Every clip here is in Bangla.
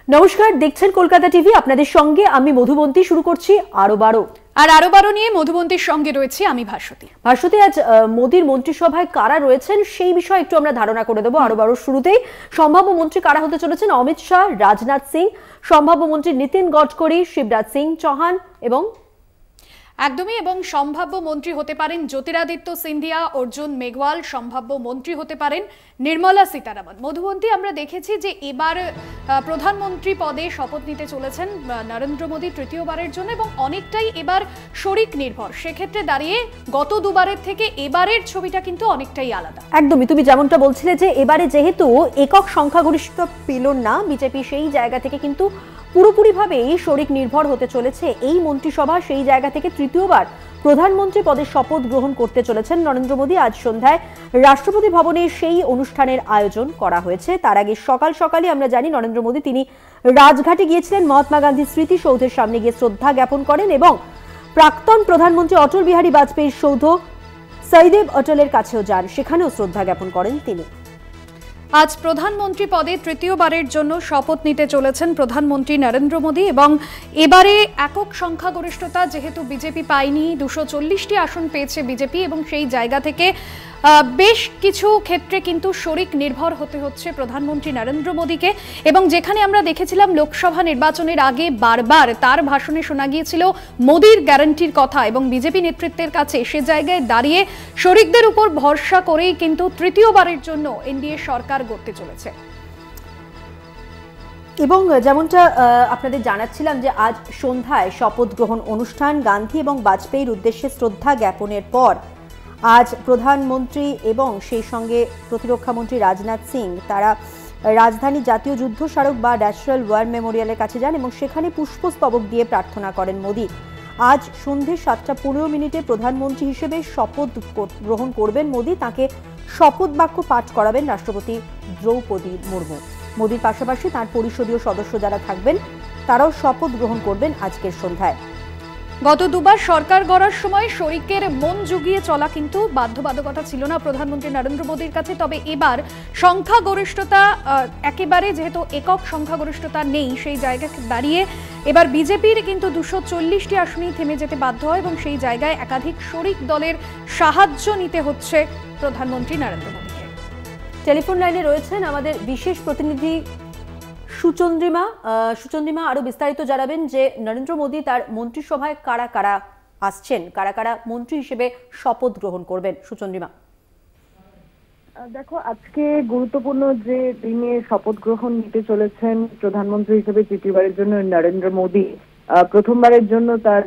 নমস্কার, দেখছেন কলকাতা টিভি। আপনাদের সঙ্গে আমি মধুবন্তী। শুরু করছি আরো বারো নিয়ে মধুবন্তীর সঙ্গে রয়েছি আমি ভাস্বতী। আজ মোদীর মন্ত্রিসভায় কারা রয়েছেন সেই বিষয়ে একটু আমরা ধারণা করে দেবো। আরো বারোর শুরুতেই সম্ভাব্য মন্ত্রী কারা হতে চলেছেন: অমিত শাহ, রাজনাথ সিং, সম্ভাব্য মন্ত্রী নীতিন গডকরি, শিবরাজ সিং চৌহান এবং একদমই এবং সম্ভাব্য মন্ত্রী হতে পারেন জ্যোতিরাদিত্য সিন্ধিয়া, অর্জুন মেঘওয়াল। সম্ভাব্য মন্ত্রী হতে পারেন নির্মলা সীতারামন। মধুবন্তী, আমরা দেখেছি যে এবার প্রধানমন্ত্রী পদে শপথ নিতে চলেছেন নরেন্দ্র মোদী তৃতীয়বারের জন্য এবং অনেকটাই এবার শরিক নির্ভর। সেক্ষেত্রে দাঁড়িয়ে গত দুবারের থেকে এবারের ছবিটা কিন্তু অনেকটাই আলাদা। একদমই, তুমি যেমনটা বলছিলে যে এবারে যেহেতু একক সংখ্যাগরিষ্ঠতা পেল না বিজেপি, সেই জায়গা থেকে কিন্তু পুরোপুরিভাবেই শরিক নির্ভর হতে চলেছে এই মন্ত্রিসভা। সেই জায়গা থেকে তৃতীয়বার প্রধানমন্ত্রী পদে শপথ গ্রহণ করতে চলেছেন নরেন্দ্র মোদী। আজ সন্ধ্যায় রাষ্ট্রপতি ভবনে সেই অনুষ্ঠানের আয়োজন করা হয়েছে। তার আগে সকালে আমরা জানি নরেন্দ্র মোদী তিনি রাজঘাটে গিয়েছিলেন, মহাত্মা গান্ধী স্মৃতিসৌধের সামনে গিয়ে শ্রদ্ধা জ্ঞাপন করেন এবং প্রাক্তন প্রধানমন্ত্রী অটল বিহারী বাজপেয়ীর সৌধ সৈদেব অটলের কাছেও যান, সেখানেও শ্রদ্ধা জ্ঞাপন করেন তিনি। আজ প্রধানমন্ত্রী পদে তৃতীয়বারের জন্য শপথ নিতে চলেছেন প্রধানমন্ত্রী নরেন্দ্র মোদী এবং এবারে একক সংখ্যাগরিষ্ঠতা যেহেতু বিজেপি পায়নি, 240টি আসন পেয়েছে বিজেপি এবং সেই জায়গা থেকে বেশ কিছু ক্ষেত্রে কিন্তু শরিক নির্ভর হতে হচ্ছে প্রধানমন্ত্রী নরেন্দ্র মোদীকে। এবং যেখানে আমরা দেখেছিলাম লোকসভা নির্বাচনের আগে বারবার তার ভাষণে শোনা গিয়েছিল মোদীর গ্যারান্টির কথা এবং বিজেপি নেতৃত্বের কাছে সে জায়গায় দাঁড়িয়ে শরিকদের উপর ভরসা করেই কিন্তু তৃতীয়বারের জন্য এনডিএ সরকার গড়তে চলেছে। এবং যেমনটা আপনাদের জানাচ্ছিলাম যে আজ সন্ধ্যায় শপথ গ্রহণ অনুষ্ঠান, গান্ধী এবং বাজপেয়ীর উদ্দেশ্যে শ্রদ্ধা জ্ঞাপনের পর আজ প্রধানমন্ত্রী এবং সেই সঙ্গে প্রতিরক্ষা মন্ত্রী রাজনাথ সিং তারা রাজধানী জাতীয় যুদ্ধ স্মারক বা ন্যাশনাল ওয়ার মেমোরিয়ালের কাছে যান এবং সেখানে পুষ্পস্তবক দিয়ে প্রার্থনা করেন মোদী। আজ সন্ধ্যে 7:15 প্রধানমন্ত্রী হিসেবে শপথ গ্রহণ করবেন মোদী। তাকে শপথ বাক্য পাঠ করাবেন রাষ্ট্রপতি দ্রৌপদী মুর্মু। মোদীর পাশাপাশি তার পরিষদীয় সদস্য যারা থাকবেন তারাও শপথ গ্রহণ করবেন আজকের সন্ধ্যায়। গত দুবার সরকার গড়ার সময় শরিকের মন জুগিয়ে চলা কিন্তু বাধ্যবাধকতা ছিল না প্রধানমন্ত্রী নরেন্দ্র মোদীর কাছে। তবে এবার সংখ্যাগরিষ্ঠতা একেবারে যেহেতু একক সংখ্যাগরিষ্ঠতা নেই, সেই জায়গায় দাঁড়িয়ে এবার বিজেপির কিন্তু 240টি আসনেই থেমে যেতে বাধ্য হয় এবং সেই জায়গায় একাধিক শরিক দলের সাহায্য নিতে হচ্ছে প্রধানমন্ত্রী নরেন্দ্র মোদীকে। টেলিফোন লাইনে রয়েছেন আমাদের বিশেষ প্রতিনিধি সুচন্দ্রিমা আরো বিস্তারিত জানাবেন যে নরেন্দ্র মোদী তার মন্ত্রিসভায় কারা কারা আসছেন, কারা কারা মন্ত্রী হিসেবে শপথ গ্রহণ করবেন। সুচন্দ্রিমা, দেখো, আজকে গুরুত্বপূর্ণ যে দিনে শপথ গ্রহণ নিতে চলেছেন প্রধানমন্ত্রী হিসেবে তৃতীয়বারের জন্য নরেন্দ্র মোদী। প্রথমবারের জন্য তার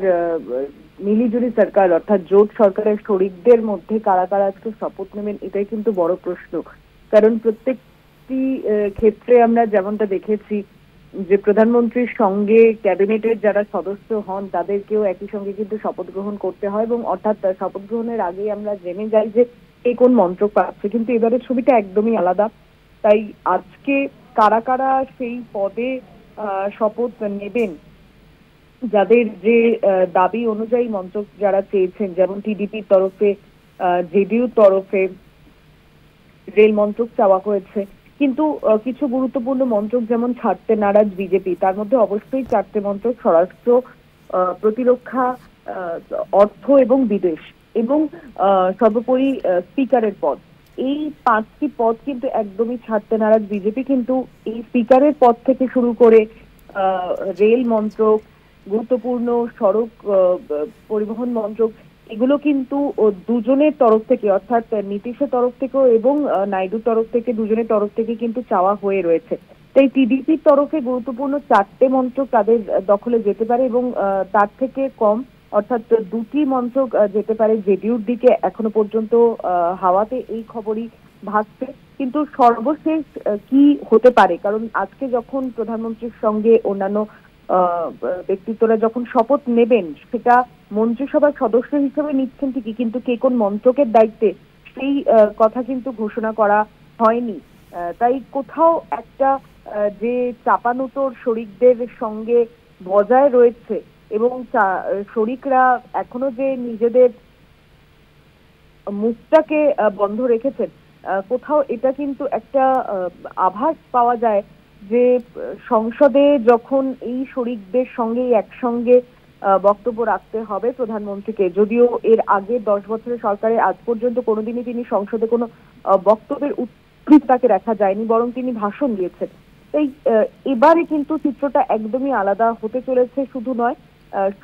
মিলিজুলি সরকার অর্থাৎ জোট সরকারের শরিকদের মধ্যে কারা কারা আজকে শপথ নেবেন, এটাই কিন্তু বড় প্রশ্ন। কারণ প্রত্যেকটি ক্ষেত্রে আমরা যেমনটা দেখেছি যে প্রধানমন্ত্রীর সঙ্গে ক্যাবিনেটের যারা সদস্য হন তাদেরকেও একই সঙ্গে কিন্তু শপথ গ্রহণ করতে হয় এবং অর্থাৎ শপথ গ্রহণের আগে আমরা জেনে যাই যে কে কোন মন্ত্রক পাচ্ছে, কিন্তু এবারের ছবিটা একদমই আলাদা। তাই আজকে কারা কারা সেই পদে শপথ নেবেন, যাদের যে দাবি অনুযায়ী মন্ত্রক যারা চেয়েছেন, যেমন টিডিপির তরফে, জেডিইউর তরফে রেল মন্ত্রক চাওয়া হয়েছে, কিন্তু কিছু গুরুত্বপূর্ণ মন্ত্রক যেমন ছাড়তে নারাজ বিজেপি, তার মধ্যে অবশ্যই 4টে মন্ত্রক: স্বরাষ্ট্র, প্রতিরক্ষা, অর্থ এবং বিদেশ এবং সর্বোপরি স্পিকারের পদ। এই 5টি পদ কিন্তু একদমই ছাড়তে নারাজ বিজেপি। কিন্তু এই স্পিকারের পদ থেকে শুরু করে রেল মন্ত্রক, গুরুত্বপূর্ণ সড়ক পরিবহন মন্ত্রক, এগুলো কিন্তু দুজনের তরফ থেকে অর্থাৎ নীতিশের তরফ থেকেও এবং নাইডুর তরফ থেকে, দুজনের তরফ থেকে কিন্তু চাওয়া হয়ে রয়েছে। তাই টিডিপির তরফে গুরুত্বপূর্ণ 4টে মন্ত্রক তাদের দখলে যেতে পারে এবং তার থেকে কম অর্থাৎ 2টি মন্ত্রক যেতে পারে জেডিইউর দিকে। এখনো পর্যন্ত হাওয়াতে এই খবরই ভাসছে, কিন্তু সর্বশেষ কি হতে পারে, কারণ আজকে যখন প্রধানমন্ত্রীর সঙ্গে অন্যান্য ব্যক্তিত্বরা যখন শপথ নেবেন সেটা মন্ত্রিসভার সদস্য হিসেবে নিচ্ছেন ঠিকই, কিন্তু কে কোন মন্ত্রকের দায়িত্বে সেই কথা কিন্তু ঘোষণা করা হয়নি। তাই কোথাও একটা যে চাপানুতোর শরিকদের সঙ্গে বজায় রয়েছে এবং শরিকরা এখনো যে নিজেদের মুখটাকে বন্ধ রেখেছেন, কোথাও এটা কিন্তু একটা আভাস পাওয়া যায় যে সংসদে যখন এই শরিকদের সঙ্গে একসঙ্গে বক্তব্য রাখতে হবে প্রধানমন্ত্রীকে, যদিও এর আগে 10 বছরের সরকারের আজ পর্যন্ত কোনোদিনই তিনি সংসদে কোনো বক্তব্যের উৎকৃষ্ট তাকে দেখা যায়নি, বরং তিনি ভাষণ দিয়েছেন। তাই এবারে কিন্তু চিত্রটা একদমই আলাদা হতে চলেছে। শুধু নয়,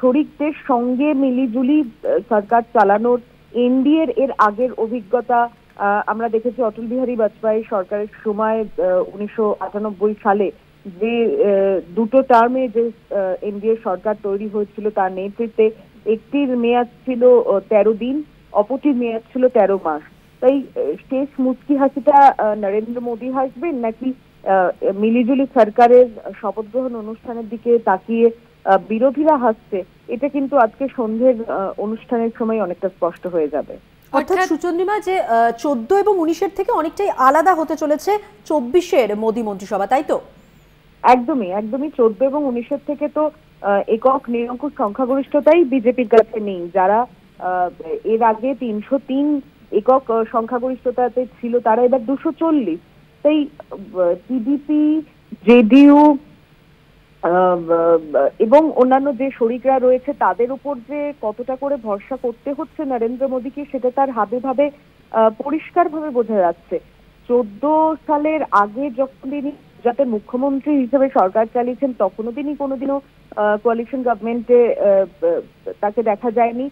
শরিকদের সঙ্গে মিলিজুলি সরকার চালানোর এনডিএর এর আগের অভিজ্ঞতা আমরা দেখেছি অটল বিহারী বাজপেয়ী সরকারের সময় 1998 সালে যে দুটো টার্মে যে এনডিএ সরকার তৈরি হয়েছিল তার নেতৃত্বে একটির মেয়াদ ছিল 13 দিন, অপরটির মেয়াদ ছিল 13 মাস। তাই শেষ মুচকি হাসিটা নরেন্দ্র মোদী হাসবেন নাকি মিলিজুলি সরকারের শপথ গ্রহণ অনুষ্ঠানের দিকে তাকিয়ে বিরোধীরা হাসছে, এটা কিন্তু আজকে সন্ধ্যের অনুষ্ঠানের সময় অনেকটা স্পষ্ট হয়ে যাবে। অর্থাৎ সুচন্দ্রিমা, যে 14 এবং 19-এর থেকে অনেকটাই আলাদা হতে চলেছে 24-এর মোদী মন্ত্রিসভা, তাই তো? একদমই একদমই 14 এবং 19-এর থেকে তো একক নিরঙ্কুশ সংখ্যাগরিষ্ঠতাই বিজেপির কাছে নেই। যারা এর আগে 303 একক সংখ্যাগরিষ্ঠতাতে ছিল তারা এবার 240। তাই টিডিপি, জেডিইউ এবং অন্যান্য যে শরিকরা রয়েছে তাদের উপর যে কতটা করে ভরসা করতে হচ্ছে নরেন্দ্র মোদীকে, সেটা তার হাবে ভাবে পরিষ্কারভাবে বোঝা যাচ্ছে। 14 সালের আগে যখন তিনি গুজরাটের মুখ্যমন্ত্রী হিসেবে সরকার চালিয়েছেন তখনও তিনি কোনোদিনও কোয়ালিশন গভর্নমেন্টে তাকে দেখা যায়নি,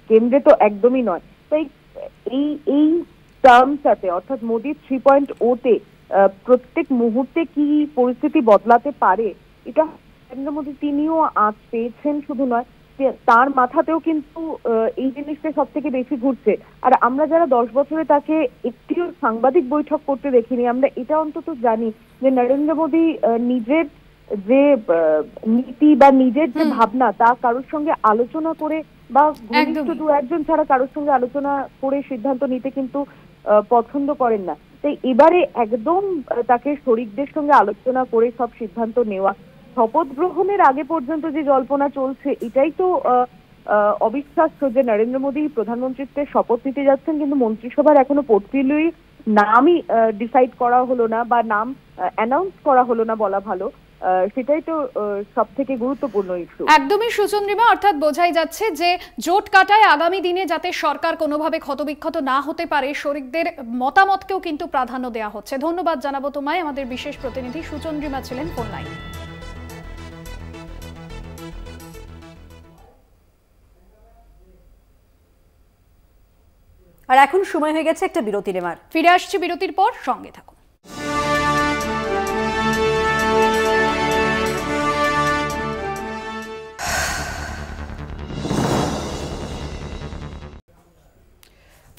কেন্দ্রে তো একদমই নয়। তাই এই টার্মটাতে অর্থাৎ মোদী 3.0-তে প্রত্যেক মুহূর্তে কি পরিস্থিতি বদলাতে পারে, এটা নরেন্দ্র মোদী তিনিও আঁচ পেয়েছেন। শুধু নয়, তার মাথাতেও কিন্তু এই জিনিসটা সব থেকে বেশি ঘুরছে। আর আমরা যারা 10 বছরে তাকে একটিও সাংবাদিক বৈঠক করতে দেখিনি, আমরা এটা অন্তত জানি যে নরেন্দ্র মোদী নিজের যে নীতি বা নিজের যে ভাবনা তা কারোর সঙ্গে আলোচনা করে বা ঘনিষ্ঠ দু একজন ছাড়া কারোর সঙ্গে আলোচনা করে সিদ্ধান্ত নিতে কিন্তু পছন্দ করেন না। তাই এবারে একদম তাকে শরিকদের সঙ্গে আলোচনা করে সব সিদ্ধান্ত নেওয়া। শপথ গ্রহণের আগে পর্যন্ত যে জল্পনা চলছে এটাই তো অবিশ্বাস্য যে নরেন্দ্র মোদী প্রধানমন্ত্রীত্বের শপথ নিতে যাচ্ছেন, কিন্তু মন্ত্রিসভার এখনো পোর্টফোলিওই নামই ডিসাইড করা হলো না বা নাম অ্যানাউন্স করা হলো না বলা ভালো। সেটাই তো সব থেকে গুরুত্বপূর্ণ ইস্যু। একদমই সুচন্দ্রিমা, অর্থাৎ বোঝাই যাচ্ছে যে জোট কাটায় আগামী দিনে যাতে সরকার কোনোভাবে ক্ষতবিক্ষত না হতে পারে, শরিকদের মতামতকেও কিন্তু প্রাধান্য দেওয়া হচ্ছে। ধন্যবাদ জানাবো তোমায়। আমাদের বিশেষ প্রতিনিধি সুচন্দ্রিমা ছিলেন ফোন লাইনে। আর এখন সময় হয়ে গেছে একটা বিরতি নেওয়ার। ফিরে আসছি বিরতির পর, সঙ্গে থাকুন।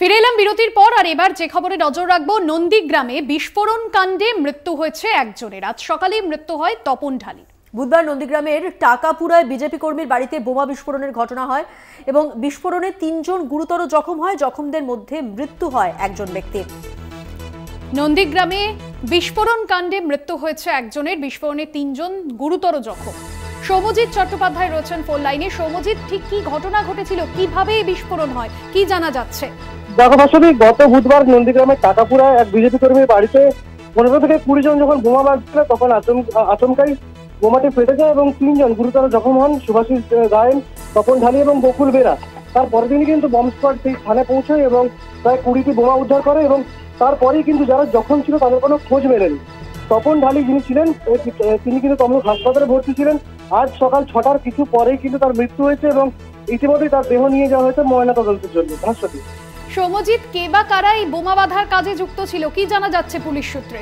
ফিরে এলাম বিরতির পর। আর এবার যে খবরে নজর রাখবো, নন্দীগ্রামে বিস্ফোরণ কাণ্ডে মৃত্যু হয়েছে একজনের। আজ সকালে মৃত্যু হয় তপন ঢালির। বুধবার নন্দীগ্রামের টাকাপুরায় বিজেপি কর্মীর বাড়িতে বোমা বিস্ফোরণের ঘটনা হয় এবং বিস্ফোরণে 3 জন গুরুতর জখম হয়। জখমদের মধ্যে মৃত্যু হয় একজন ব্যক্তির। নন্দীগ্রামে বিস্ফোরণ কাণ্ডে মৃত্যু হয়েছে একজনের, বিস্ফোরণে 3 জন গুরুতর জখম। সৌম্যজিৎ চট্টোপাধ্যায় রয়েছেন ফোন লাইনে। সৌম্যজিৎ, ঠিক কি ঘটনা ঘটেছিল, কিভাবে এই বিস্ফোরণ হয়, কি জানা যাচ্ছে? দেখো ভাষণী, গত বুধবার নন্দীগ্রামের টাকাপুরায় এক বিজেপি কর্মীর বাড়িতে 15 থেকে 20 জন যখন বোমা বাজছিল তখন আচমকাই বোমাটি ফেটে যায় এবং 3 জন গুরুতর জখম হন। শুভাশিস গায়েন, তপন ঢালি এবং বকুল বেরা। তারপরের দিনই কিন্তু বম্ব স্কোয়াড সেই স্থানে পৌঁছয় এবং প্রায় 20টি বোমা উদ্ধার করে এবং তারপরেই কিন্তু যারা জখম ছিল তাদের কোনো খোঁজ মেলেনি। তপন ঢালি যিনি ছিলেন তিনি কিন্তু তমলুক হাসপাতালে ভর্তি ছিলেন। আজ সকাল 6টার কিছু পরেই কিন্তু তার মৃত্যু হয়েছে এবং ইতিমধ্যেই তার দেহ নিয়ে যাওয়া হয়েছে ময়নাতদন্তের জন্য। ভাস্বতী, সৌম্যজিৎ, কে বা কারা এই বোমা বাঁধার কাজে যুক্ত ছিল, কি জানা যাচ্ছে পুলিশ সূত্রে?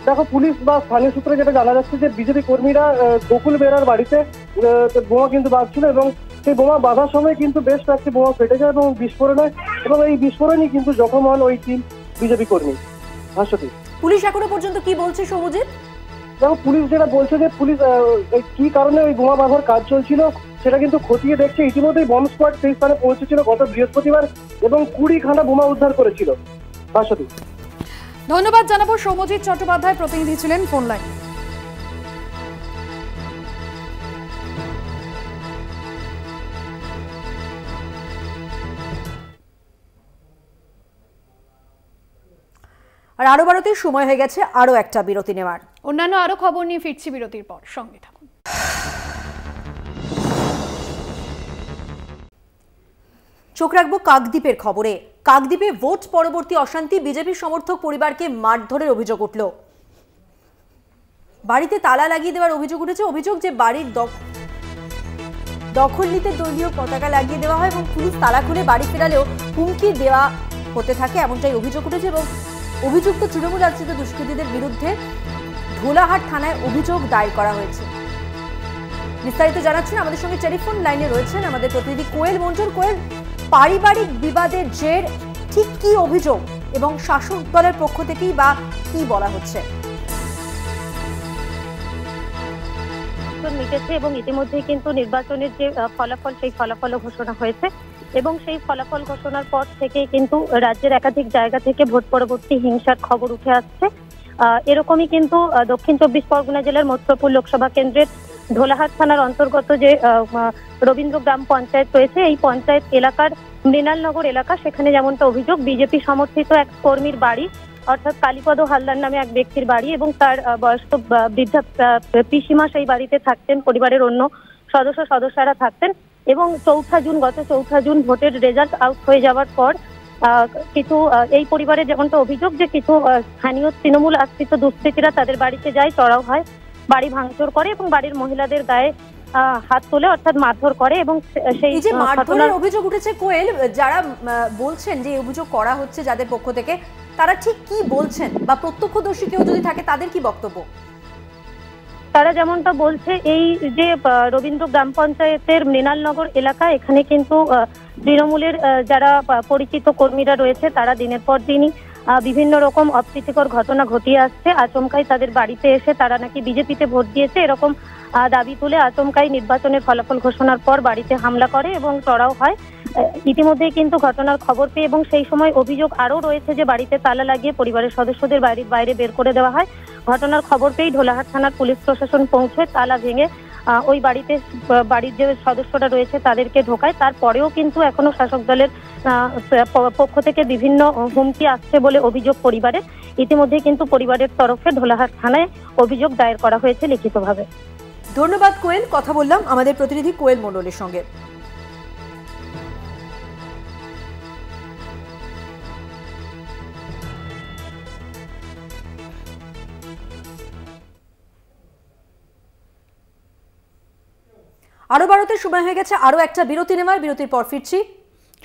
দেখো, পুলিশ বা স্থানীয় সূত্রে যেটা জানা যাচ্ছে যে বিজেপি কর্মীরা বকুল বেরার বাড়িতে বোমা কিন্তু বাঁধছিল এবং সেই বোমা বাঁধার সময় কিন্তু বেশ কয়েকটি বোমা ফেটে যায় এবং বিস্ফোরণ হয় এবং এই বিস্ফোরণই কিন্তু জখম হন ওই 3 বিজেপি কর্মী। ভাস্বতী, পুলিশ এখনো পর্যন্ত কি বলছে সৌম্যজিৎ? দেখো, পুলিশ যেটা বলছে যে পুলিশ কি কারণে ওই বোমা বাঁধার কাজ চলছিল সেটা কিন্তু খতিয়ে দেখছে। ইতিমধ্যেই বম্ব স্কোয়াড সেই স্থানে পৌঁছেছিল গত বৃহস্পতিবার এবং 20 খানা বোমা উদ্ধার করেছিল। ভাস্বতী, ধন্যবাদ জানাবো। সৌম্যজিৎ চট্টোপাধ্যায় প্রতিনিধি ছিলেন ফোন লাইনে। আর আরো বারোতে সময় হয়ে গেছে আরো একটা বিরতি নেওয়ার। অন্যান্য আরো খবর নিয়ে ফিরছি বিরতির পর, সঙ্গে থাকুন। চোখ রাখবো কাকদ্বীপের খবরে। কাকদ্বীপে ভোট পরবর্তী অশান্তি, বিজেপি সমর্থক পরিবারকে মারধরের অভিযোগ উঠল। বাড়িতে তালা লাগিয়ে দেওয়ার অভিযোগ উঠেছে। অভিযোগ যে বাড়ির দখল নিতে দলীয় পতাকা লাগিয়ে দেওয়া হয় এবং পুলিশ তালা খুলে বাড়ি ফেরালেও হুমকি দেওয়া হতে থাকে, এমনটাই অভিযোগ উঠেছে। এবং অভিযুক্ত তৃণমূল আশ্রিত দুষ্কৃতীদের বিরুদ্ধে ধোলাহাট থানায় অভিযোগ দায়ের করা হয়েছে। বিস্তারিত জানাচ্ছেন আমাদের সঙ্গে টেলিফোন লাইনে রয়েছেন আমাদের প্রতিনিধি কোয়েল মঞ্জুর। কোয়েল, পারিবারিক বিবাদের জের ঠিক কি অভিযোগ এবং শাসক দলের পক্ষ থেকেই বা কি বলা হচ্ছে? মিটেছে এবং ইতিমধ্যে কিন্তু নির্বাচনের যে ফলাফল, সেই ফলাফল ঘোষণা হয়েছে এবং সেই ফলাফল ঘোষণার পর থেকে কিন্তু রাজ্যের একাধিক জায়গা থেকে ভোট পরবর্তী হিংসার খবর উঠে আসছে। এরকমই কিন্তু দক্ষিণ 24 পরগনা জেলার মথুরাপুর লোকসভা কেন্দ্রের ধোলাহাট থানার অন্তর্গত যে রবীন্দ্র গ্রাম পঞ্চায়েত রয়েছে, এই পঞ্চায়েত এলাকার মৃণালনগর এলাকা, সেখানে যেমনটা অভিযোগ বিজেপি সমর্থিত এক কর্মীর বাড়ি, অর্থাৎ কালীপদ হালদার নামে এক ব্যক্তির বাড়ি এবং তার বয়স্ক বৃদ্ধা পিসিমা সেই বাড়িতে থাকতেন, পরিবারের অন্য সদস্যরা থাকতেন। এবং গত 4 জুন ভোটের রেজাল্ট আউট হয়ে যাওয়ার পর কিছু এই পরিবারের যেমনটা অভিযোগ যে কিছু স্থানীয় তৃণমূল আশ্রিত দুষ্কৃতীরা তাদের বাড়িতে যায়, চড়াও হয়, বাড়ি ভাঙচুর করে এবং বাড়ির মহিলাদের গায়ে হাত তোলে, অর্থাৎ মারধর করে। এবং সেই যে মারধরের অভিযোগ উঠেছে কোয়েল, যারা বলছেন যে অভিযোগ করা হচ্ছে যাদের পক্ষ থেকে, তারা ঠিক কি বলছেন বা প্রত্যক্ষদর্শী কেউ যদি থাকে তাদের কি বক্তব্য? তারা যেমনটা বলছে, এই যে রবীন্দ্র গ্রাম পঞ্চায়েতের মৃণালনগর এলাকা, এখানে কিন্তু তৃণমূলের যারা পরিচিত কর্মীরা রয়েছে তারা দিনের পর দিনই বিভিন্ন রকম অপ্রীতিকর ঘটনা ঘটিয়ে আসছে। আচমকাই তাদের বাড়িতে এসে তারা নাকি বিজেপিতে ভোট দিয়েছে এরকম দাবি তুলে আচমকাই নির্বাচনের ফলাফল ঘোষণার পর বাড়িতে হামলা করে এবং চড়াও হয়। ইতিমধ্যেই কিন্তু ঘটনার খবর পেয়ে এবং সেই সময় অভিযোগ আরও রয়েছে যে বাড়িতে তালা লাগিয়ে পরিবারের সদস্যদের বাইরে বের করে দেওয়া হয়। ঘটনার খবর পেয়েই ধোলাহাট থানার পুলিশ প্রশাসন পৌঁছে তালা ভেঙে ওই বাড়ির যে সদস্যরা রয়েছে তাদেরকে ঢোকায়। তারপরেও কিন্তু এখনো শাসক দলের পক্ষ থেকে বিভিন্ন হুমকি আসছে বলে অভিযোগ পরিবারের। ইতিমধ্যে কিন্তু পরিবারের তরফে ধোলাহাট থানায় অভিযোগ দায়ের করা হয়েছে লিখিতভাবে। ধন্যবাদ কোয়েল। কথা বললাম আমাদের প্রতিনিধি কোয়েল মণ্ডলের সঙ্গে। আরো বারোতে সময় হয়ে গেছে আরো একটা বিরতি নেওয়ার। বিরতির পর ফিরছি,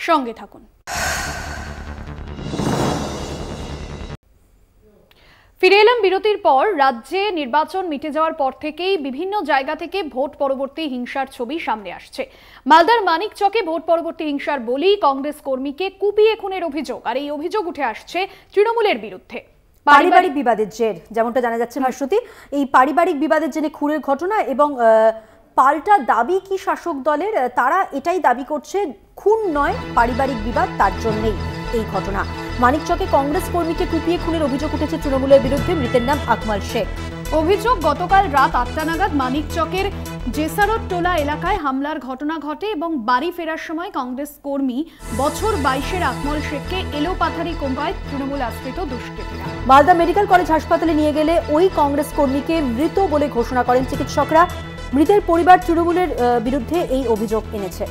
সঙ্গে থাকুন। ফিরে এলাম বিরতির পর। রাজ্যে নির্বাচন মিটে যাওয়ার পর থেকেই বিভিন্ন জায়গা থেকে ভোট পরবর্তী হিংসার ছবি সামনে আসছে। মালদার মানিকচকে ভোট পরবর্তী হিংসার বলি কংগ্রেস কর্মীকে কুপিয়ে খুনের অভিযোগ, আর এই অভিযোগ উঠে আসছে তৃণমূলের বিরুদ্ধে। পারিবারিক বিবাদের জের, যেমনটা জানা যাচ্ছে ভাস্বতী, এই পারিবারিক বিবাদের জেরে খুনের ঘটনা এবং পাল্টা দাবি কি শাসক দলের, তারা এটাই দাবি করছে খুন নয় পারিবারিক বিবাদ, তার জন্যই এই ঘটনা। মানিকচকে কংগ্রেস কর্মীকে কুপিয়ে খুনের অভিযোগ উঠেছে তৃণমূলের বিরুদ্ধে। মৃতের নাম আকমাল শেখ। অভিযোগ গতকাল রাত 8টা নাগাদ মানিকচকের জেসারত টোলা এলাকায় হামলার ঘটনা ঘটে এবং বাড়ি ফেরার সময় কংগ্রেস কর্মী বছর 22-এর আকমল শেখকে এলোপাথারি কোম্পায় তৃণমূল আশ্রিত দুষ্কৃতীরা মালদা মেডিকেল কলেজ হাসপাতালে নিয়ে গেলে ওই কংগ্রেস কর্মীকে মৃত বলে ঘোষণা করেন চিকিৎসকরা। মৃতের পরিবার তৃণমূলের বিরুদ্ধে এই অভিযোগ এনেছে।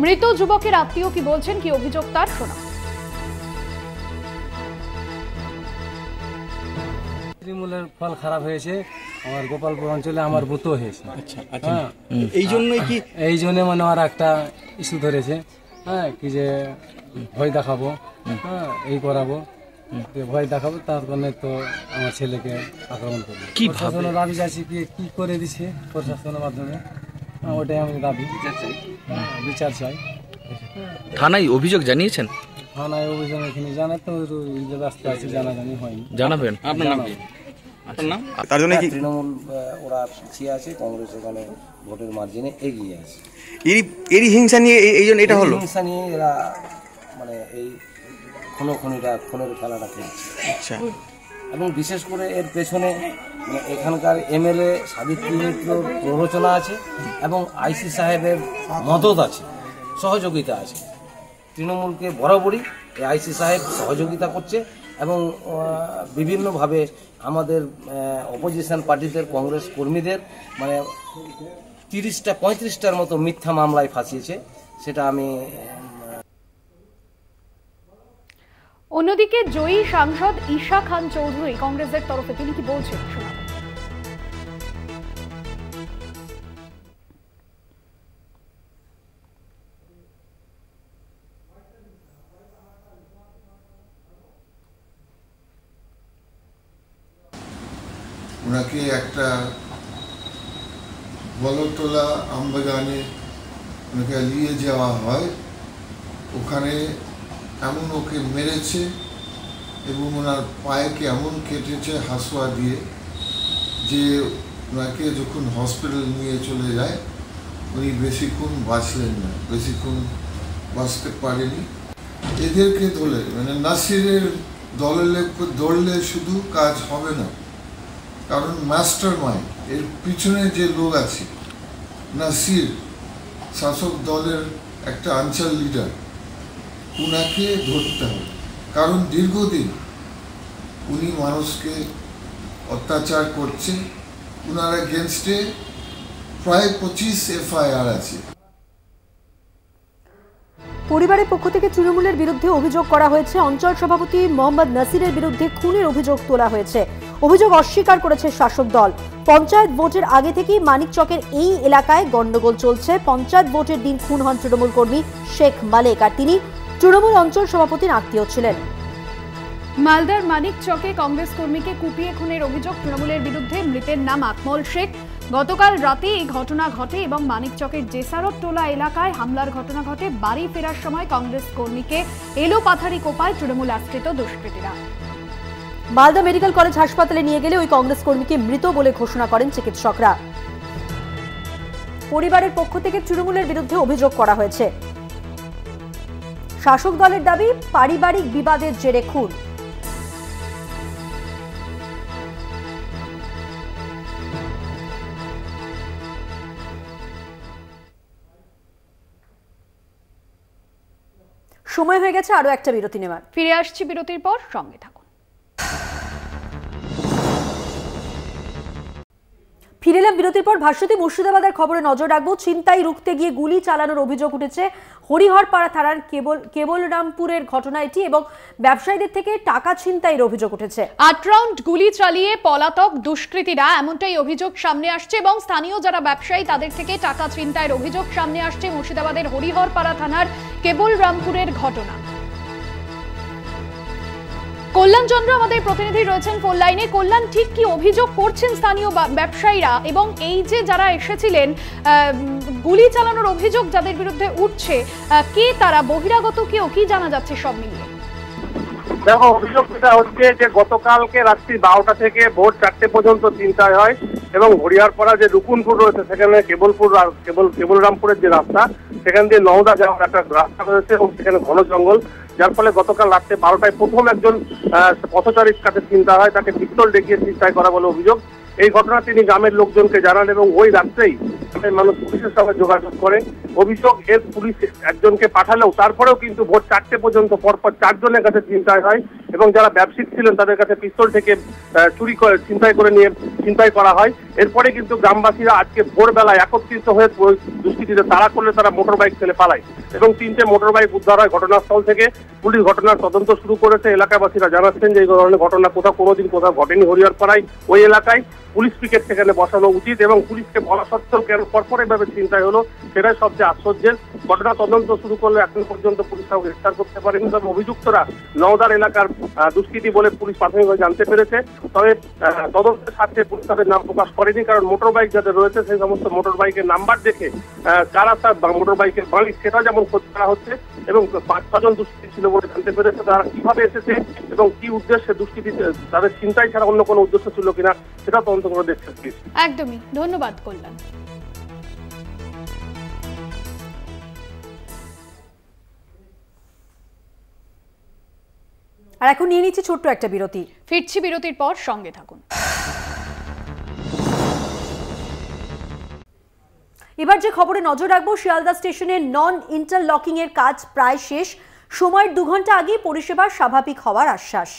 মৃত যুবকের আত্মীয় কি বলছেন, কি অভিযোগ তার শোনা। তৃণমূলের ফল খারাপ হয়েছে, আমার গোপালপুর অঞ্চলে আমার বুতো হয়েছে। আচ্ছা, এই জন্য মানে আর একটা ইস্যু ধরেছে, হ্যাঁ, কি যে ভয় দেখাবো, হ্যাঁ, এই করাবো, ভয় দেখাবো, তার কারণে তো আমার ছেলেকে আক্রমণ করবো। কি প্রশাসনের দাবি চাইছি, কি করে দিচ্ছে প্রশাসনের মাধ্যমে, ওটাই আমি দাবি বিচার চাই। থানায় অভিযোগ জানিয়েছেন? থানায় অভিযোগ এখানে জানাই তো ব্যস্ত আছে, জানাজানি হয়নি। জানাবেন। আপনার নাম? তার জন্য কি তৃণমূল ওরা পিছিয়ে আছে, কংগ্রেস এখানে ভোটের মার্জিনে এগিয়ে আছে। এরই হিংসা নিয়ে এই জন্য এটা হলো, হিংসা নিয়ে এরা মানে এই খুনের খেলাটা খেলছে। আচ্ছা, এবং বিশেষ করে এর পেছনে এখানকার এমএলএ সাবিত্রী মিত্রর প্ররোচনা আছে এবং আইসি সাহেবের মদত আছে, সহযোগিতা আছে। তৃণমূলকে বরাবরই এআইসি সাহেব সহযোগিতা করছে এবং বিভিন্নভাবে আমাদের অপোজিশন পার্টিদের কংগ্রেস কর্মীদের মানে 30-35টার মতো মিথ্যা মামলায় ফাঁসিয়েছে, সেটা আমি। অন্যদিকে জয়ী সাংসদ ঈশা খান চৌধুরী কংগ্রেসের তরফে তিনি কি বলছেন শোনাবেন। ওনাকে একটা বলতলা আমবাগানে ওনাকে নিয়ে যাওয়া হয়, ওখানে এমন ওকে মেরেছে এবং ওনার পায়েকে এমন কেটেছে হাসুয়া দিয়ে যে ওনাকে যখন হসপিটাল নিয়ে চলে যায় উনি বেশিক্ষণ বাঁচলেন না, বেশিক্ষণ বাঁচতে পারেনি। এদেরকে ধরে মানে নাসিরের দৌড়লে শুধু কাজ হবে না, কারণ মাস্টার মাইন্ড এর পিছনে যে লোক আছে নাসির শাসক দলের একটা অঞ্চল লিডার, উনাকে ধরতে হবে। কারণ দীর্ঘদিন উনি মানুষকে অত্যাচার করছে, উনার এগেনস্টে প্রায় 25 এফআইআর আছে। পরিবারের পক্ষ থেকে তৃণমূলের বিরুদ্ধে অভিযোগ করা হয়েছে, অঞ্চল সভাপতি মোহাম্মদ নাসিরের বিরুদ্ধে খুনের অভিযোগ তোলা হয়েছে। অভিযোগ অস্বীকার করেছে শাসক দল। পঞ্চায়েত ভোটের আগে থেকেই মানিকচকের এই এলাকায় গন্ডগোল চলছে। পঞ্চায়েত ভোটের দিন খুন হন তৃণমূল কর্মী শেখ মালেক, আর তিনি তৃণমূল অঞ্চল সভাপতির আত্মীয় ছিলেন। মালদার মানিকচকে কংগ্রেস কর্মীকে কুপিয়ে খুনের অভিযোগ তৃণমূলের বিরুদ্ধে। মৃতের নাম আকমল শেখ। গতকাল রাতে এই ঘটনা ঘটে এবং মানিকচকের জেসারত টোলা এলাকায় হামলার ঘটনা ঘটে। বাড়ি ফেরার সময় কংগ্রেস কর্মীকে এলোপাথারি কোপায় তৃণমূল আশ্রিত দুষ্কৃতীরা। মালদা মেডিকেল কলেজ হাসপাতালে নিয়ে গেলে ওই কংগ্রেস কর্মীকে মৃত বলে ঘোষণা করেন চিকিৎসকরা। পরিবারের পক্ষ থেকে তৃণমূলের বিরুদ্ধে অভিযোগ করা হয়েছে। শাসক দলের দাবি পারিবারিক বিবাদের জেরে খুন। সময় হয়ে গেছে আরো একটা বিরতি নেওয়ার। ফিরে আসছি বিরতির পর, সঙ্গে থাকুন। ফিরে এলাম বিরতির পর। ভাস্বতী, মুর্শিদাবাদের খবরে নজর রাখবো। ছিনতাই রুখতে গিয়ে গুলি চালানোর অভিযোগ উঠেছে হরিহরপাড়া থানার কেবলরামপুরের ঘটনা এটি, এবং ব্যবসায়ীদের থেকে টাকা ছিনতাইয়ের অভিযোগ উঠেছে। 8 রাউন্ড গুলি চালিয়ে পলাতক দুষ্কৃতীরা, এমনটাই অভিযোগ সামনে আসছে এবং স্থানীয় যারা ব্যবসায়ী তাদের থেকে টাকা ছিনতাইয়ের অভিযোগ সামনে আসছে। মুর্শিদাবাদের হরিহরপাড়া থানার কেবলরামপুরের ঘটনা। কল্যাণ চন্দ্র আমাদের প্রতিনিধি রয়েছেন ফোন লাইনে। কল্যাণ, ঠিক কি অভিযোগ করছেন স্থানীয় ব্যবসায়ীরা, এবং এই যে যারা এসেছিলেন গুলি চালানোর অভিযোগ যাদের বিরুদ্ধে উঠছে, কে তারা, বহিরাগত কেউ, কি জানা যাচ্ছে সব মিলিয়ে? দেখো, অভিযোগ যেটা হচ্ছে যে গতকালকে রাত্রি 12টা থেকে ভোর 4টে পর্যন্ত ছিনতাই হয় এবং হরিহরপাড়া যে রুকুনপুর রয়েছে সেখানে কেবলপুর আর কেবলরামপুরের যে রাস্তা সেখান দিয়ে নওদা যাওয়ার একটা রাস্তা রয়েছে এবং সেখানে ঘন জঙ্গল, যার ফলে গতকাল রাত্রে 12টায় প্রথম একজন পথচারীর কাছে ছিনতাই হয়, তাকে পিস্তল দেখিয়ে ছিনতাই করা বলে অভিযোগ। এই ঘটনা তিনি গ্রামের লোকজনকে জানান এবং ওই রাত্রেই মানুষ পুলিশের সঙ্গে যোগাযোগ করে। অভিযোগ এর পুলিশ একজনকে পাঠালেও তারপরেও কিন্তু ভোর 4টে পর্যন্ত পরপর 4 জনের কাছে ছিনতাই হয় এবং যারা ব্যবসায়ী ছিলেন তাদের কাছে পিস্তল থেকে চুরি করে ছিনতাই করা হয়। এরপরে কিন্তু গ্রামবাসীরা আজকে ভোরবেলায় একত্রিত হয়ে দুষ্কৃতীদের তাড়া করলে তারা মোটর বাইক ফেলে পালায় এবং 3টে মোটর বাইক উদ্ধার হয় ঘটনাস্থল থেকে। পুলিশ ঘটনার তদন্ত শুরু করেছে। এলাকাবাসীরা জানাচ্ছেন যে এই ধরনের ঘটনা কোনোদিন ঘটেনি হরিহরপাড়ায়। ওই এলাকায় পুলিশ পিকেট সেখানে বসানো উচিত এবং পুলিশকে বলা সত্ত্বেও কেন পরপর এভাবে চিন্তাই হলো সেটাই সবচেয়ে আশ্চর্যের। ঘটনা তদন্ত শুরু করলে এখন পর্যন্ত পুলিশ কাউকে গ্রেফতার করতে পারেনি, তবে অভিযুক্তরা নওদার এলাকার দুষ্কৃতী বলে পুলিশ প্রাথমিকভাবে জানতে পেরেছে। তবে তদন্তের স্বার্থে পুলিশ তাদের নাম প্রকাশ করেনি, কারণ মোটর বাইক যাদের রয়েছে সেই সমস্ত মোটর বাইকের নাম্বার দেখে কারা তার মোটর বাইকের মালিক সেটা যেমন খোঁজ করা হচ্ছে এবং 5-6 জন দুষ্কৃতী ছিল বলে জানতে পেরেছে। তারা কিভাবে এসেছে এবং কি উদ্দেশ্যে দুষ্কৃতী, তাদের চিন্তাই ছাড়া অন্য কোনো উদ্দেশ্য ছিল কিনা সেটা তদন্ত করে দেখছে। একদমই, ধন্যবাদ কল্যাণ। আর এখন নিয়ে নিচ্ছি ছোট্ট একটা বিরতি। ফিরছি বিরতির পর, সঙ্গে থাকুন। এবার যে খবরে নজর রাখবো, শিয়ালদা স্টেশনের নন ইন্টারলকিং এর কাজ প্রায় শেষ। সময়ের 2 ঘন্টা আগেই পরিষেবা স্বাভাবিক হওয়ার আশ্বাস।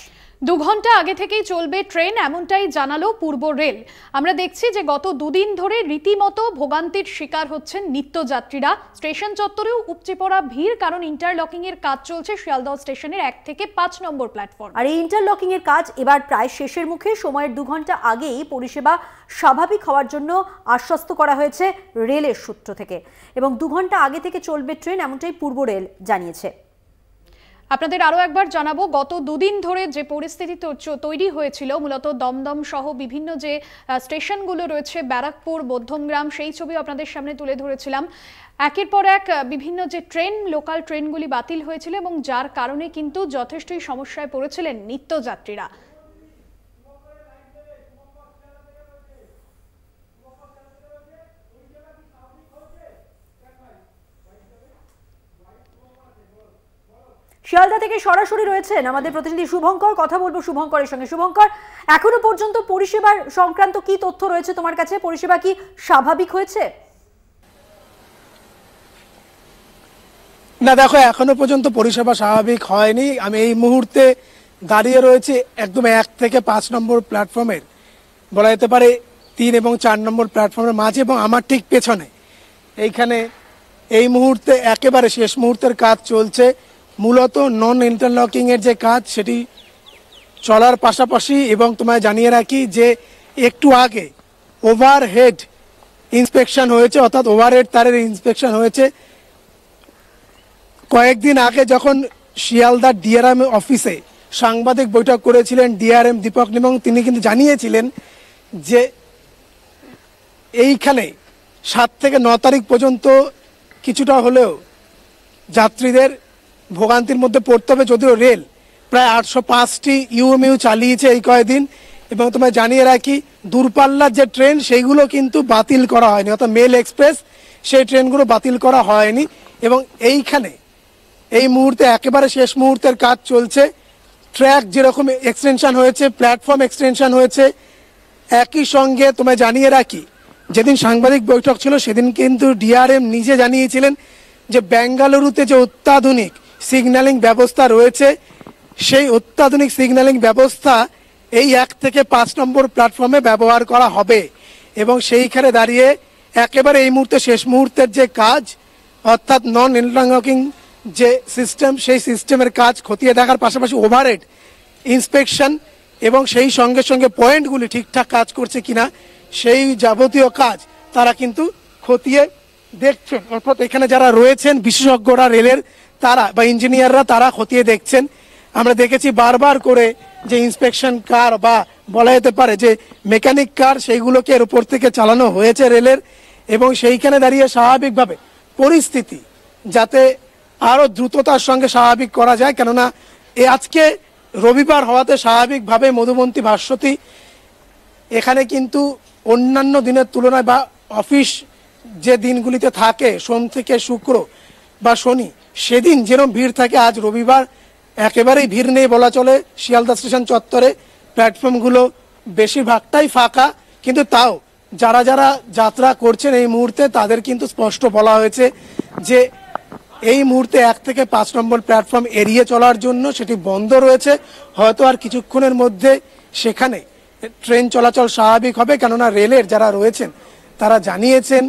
2 ঘন্টা আগে থেকেই চলবে ট্রেন, এমনটাই জানালো পূর্ব রেল। আমরা দেখছি যে গত দুদিন ধরে রীতিমতো ভোগান্তির শিকার হচ্ছেন নিত্যযাত্রীরা। স্টেশন চত্বরেও উপচে পড়া ভিড়, কারণ ইন্টারলকিং এর কাজ চলছে শিয়ালদহ স্টেশনের 1 থেকে 5 নম্বর প্ল্যাটফর্ম। আর এই ইন্টারলকিং এর কাজ এবার প্রায় শেষের মুখে। সময়ের 2 ঘন্টা আগেই পরিষেবা স্বাভাবিক হওয়ার জন্য আশ্বস্ত করা হয়েছে রেলের সূত্র থেকে, এবং 2 ঘন্টা আগে থেকে চলবে ট্রেন, এমনটাই পূর্ব রেল জানিয়েছে। আপনাদের আরো একবার জানাবো, গত দুদিন ধরে যে পরিস্থিতি তৈরি হয়েছিল, মূলত দমদম সহ বিভিন্ন যে স্টেশনগুলো রয়েছে, ব্যারাকপুর, মধ্যমগ্রাম, সেই ছবি আপনাদের সামনে তুলে ধরেছিলাম। একের পর এক বিভিন্ন যে ট্রেন, লোকাল ট্রেনগুলি বাতিল হয়েছিল, এবং যার কারণে কিন্তু যথেষ্টই সমস্যায় পড়েছিলেন নিত্যযাত্রীরা। শিয়ালদা থেকে সরাসরি রয়েছেন আমাদের প্রতিনিধি শুভঙ্কর। কথা বলবো শুভঙ্করের সঙ্গে। শুভঙ্কর, এখনো পর্যন্ত পরিষেবার সংক্রান্ত কি তথ্য রয়েছে তোমার কাছে? পরিষেবা কি স্বাভাবিক হয়েছে? না দেখো, এখনো পর্যন্ত পরিষেবা স্বাভাবিক হয়নি। আমি এই মুহূর্তে দাঁড়িয়ে রয়েছে একদম 1 থেকে 5 নম্বর প্ল্যাটফর্মের, বলা যেতে পারে 3 এবং 4 নম্বর প্ল্যাটফর্মের মাঝে, এবং আমার ঠিক পেছনে এইখানে এই মুহূর্তে একেবারে শেষ মুহূর্তের কাজ চলছে। মূলত নন ইন্টারলকিং এর যে কাজ সেটি চলার পাশাপাশি, এবং তোমায় জানিয়ে রাখি যে একটু আগে ওভারহেড ইন্সপেকশন হয়েছে, অর্থাৎ ওভারহেড তারের ইন্সপেকশন হয়েছে। কয়েকদিন আগে যখন শিয়ালদা ডিআরএম অফিসে সাংবাদিক বৈঠক করেছিলেন ডিআরএম দীপক নিমং, তিনি কিন্তু জানিয়েছিলেন যে এইখানে 7 থেকে 9 তারিখ পর্যন্ত কিছুটা হলেও যাত্রীদের ভোগান্তির মধ্যে পড়তে হবে, যদিও রেল প্রায় 805টি ইউএমইউ চালিয়েছে এই কয়েকদিন। এবং তোমায় জানিয়ে রাখি, দূরপাল্লার যে ট্রেন সেইগুলো কিন্তু বাতিল করা হয়নি, অর্থাৎ মেল এক্সপ্রেস সেই ট্রেনগুলো বাতিল করা হয়নি। এবং এইখানে এই মুহূর্তে একেবারে শেষ মুহূর্তের কাজ চলছে। ট্র্যাক যেরকম এক্সটেনশন হয়েছে, প্ল্যাটফর্ম এক্সটেনশন হয়েছে। একই সঙ্গে তোমায় জানিয়ে রাখি, যেদিন সাংবাদিক বৈঠক ছিল সেদিন কিন্তু ডিআরএম নিজে জানিয়েছিলেন যে বেঙ্গালুরুতে যে অত্যাধুনিক সিগন্যালিং ব্যবস্থা রয়েছে, সেই অত্যাধুনিক সিগন্যালিং ব্যবস্থা এই 1 থেকে 5 নম্বর প্ল্যাটফর্মে ব্যবহার করা হবে। এবং সেইখানে দাঁড়িয়ে একেবারে এই মুহূর্তে শেষ মুহূর্তের যে কাজ, অর্থাৎ নন ইন্টারলকিং যে সিস্টেম, সেই সিস্টেমের কাজ খতিয়ে দেখার পাশাপাশি ওভারহেড ইন্সপেকশন, এবং সেই সঙ্গে সঙ্গে পয়েন্টগুলি ঠিকঠাক কাজ করছে কিনা সেই যাবতীয় কাজ তারা কিন্তু খতিয়ে দেখছেন। অর্থাৎ এখানে যারা রয়েছেন বিশেষজ্ঞরা রেলের, তারা বা ইঞ্জিনিয়াররা, তারা খতিয়ে দেখছেন। আমরা দেখেছি বারবার করে যে ইন্সপেকশন কার বা বলা যেতে পারে যে মেকানিক কার, সেইগুলোকে এর উপর থেকে চালানো হয়েছে রেলের। এবং সেইখানে দাঁড়িয়ে স্বাভাবিকভাবে পরিস্থিতি যাতে আরও দ্রুততার সঙ্গে স্বাভাবিক করা যায়, কেননা আজকে রবিবার হওয়াতে স্বাভাবিকভাবে মধুমন্তী ভাস্বতী এখানে কিন্তু অন্যান্য দিনের তুলনায় বা অফিস যে দিনগুলিতে থাকে সোম থেকে শুক্র বা শনি, সেদিন যেরকম ভিড় থাকে আজ রবিবার একেবারেই ভিড় নেই বলা চলে। শিয়ালদা স্টেশন চত্বরে প্ল্যাটফর্মগুলো বেশিরভাগটাই ফাঁকা, কিন্তু তাও যারা যারা যাত্রা করছেন এই মুহূর্তে তাদের কিন্তু স্পষ্ট বলা হয়েছে যে এই মুহূর্তে 1 থেকে 5 নম্বর প্ল্যাটফর্ম এড়িয়ে চলার জন্য সেটি বন্ধ রয়েছে। হয়তো আর কিছুক্ষণের মধ্যে সেখানে ট্রেন চলাচল স্বাভাবিক হবে, কেননা রেলের যারা রয়েছেন তারা জানিয়েছেন,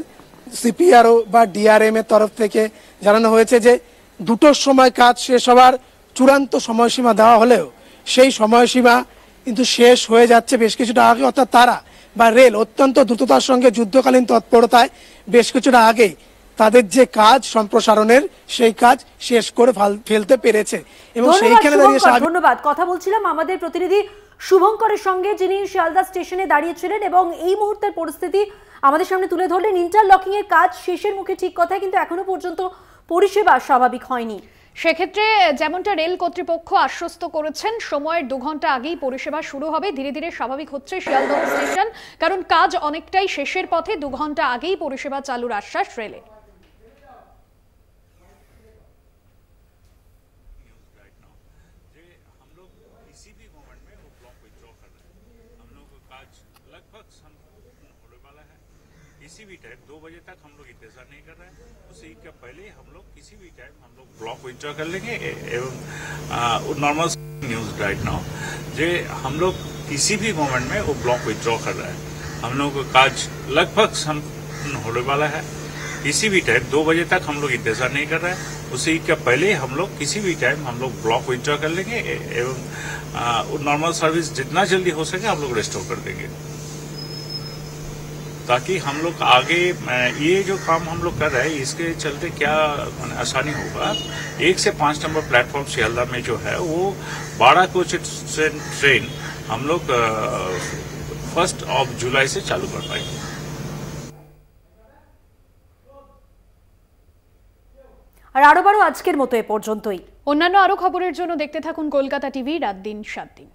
সিপিআরও বা ডিআরএম এর তরফ থেকে জানানো হয়েছে যে 2টোর সময় কাজ শেষ হওয়ার চূড়ান্ত সময়সীমা দেওয়া হলেও সেই সময়সীমা কিন্তু শেষ হয়ে যাচ্ছে বেশ কিছুটা আগে। অর্থাৎ তারা বা রেল অত্যন্ত দ্রুততার সঙ্গে যুদ্ধকালীন তৎপরতায় বেশ কিছুটা আগেই তাদের যে কাজ সম্প্রসারণের সেই কাজ শেষ করে ফেলতে পেরেছে। এবং সেইখানে দাঁড়িয়ে ধন্যবাদ। কথা বলছিলাম আমাদের প্রতিনিধি শুভঙ্করের সঙ্গে, যিনি শিয়ালদা স্টেশনে দাঁড়িয়েছিলেন এবং এই মুহূর্তের পরিস্থিতি আমাদের সামনে তুলে ধরলেন। ইন্টারলকিং এর কাজ শেষের মুখে, ঠিক কথা, কিন্তু এখনো পর্যন্ত পরিষেবা স্বাভাবিক হয়নি। সেক্ষেত্রে যেমনটা রেল কর্তৃপক্ষ আশ্বস্ত করেছেন, সময়ের 2 ঘন্টা আগেই পরিষেবা শুরু হবে। ধীরে ধীরে স্বাভাবিক হচ্ছে শিয়ালদহ স্টেশন, কারণ কাজ অনেকটাই শেষের পথে। 2 ঘন্টা আগেই পরিষেবা চালুর আশ্বাস রেলে। किसी भी टाइम 2 बजे तक हम लोग इंतजार नहीं कर रहे हैं। उसी के पहले हम लोग किसी भी टाइम हम लोग ब्लॉक विथड्रॉ कर लेंगे। एवं नॉर्मल न्यूज राइट नाउ जे हम लोग किसी भी मोमेंट में वो ब्लॉक विथड्रॉ कर रहा है। हम लोग का काज लगभग संपन्न होने वाला है। किसी भी टाइम 2 बजे तक हम लोग इंतजार नहीं कर रहे हैं। उसी के पहले हम लोग किसी भी टाइम हम लोग ब्लॉक विथड्रॉ कर लेंगे एवं नॉर्मल सर्विस जितना जल्दी हो सके हम लोग रिस्टोर कर देंगे, ताकि हम लोग आगे ये जो काम हम लोग कर रहे हैं इसके चलते क्या आसानी होगा। 1 से 5 नंबर प्लेटफॉर्म सियालदा में जो है वो 12 कोच ट्रेन हम लोग 1 जुलाई से चालू कर पाएंगे। আর আরো আজকের মতো এ পর্যন্তই। অন্যান্য আরো খবরের জন্য দেখতে থাকুন কলকাতা টিভি রাত দিন 7 দিন।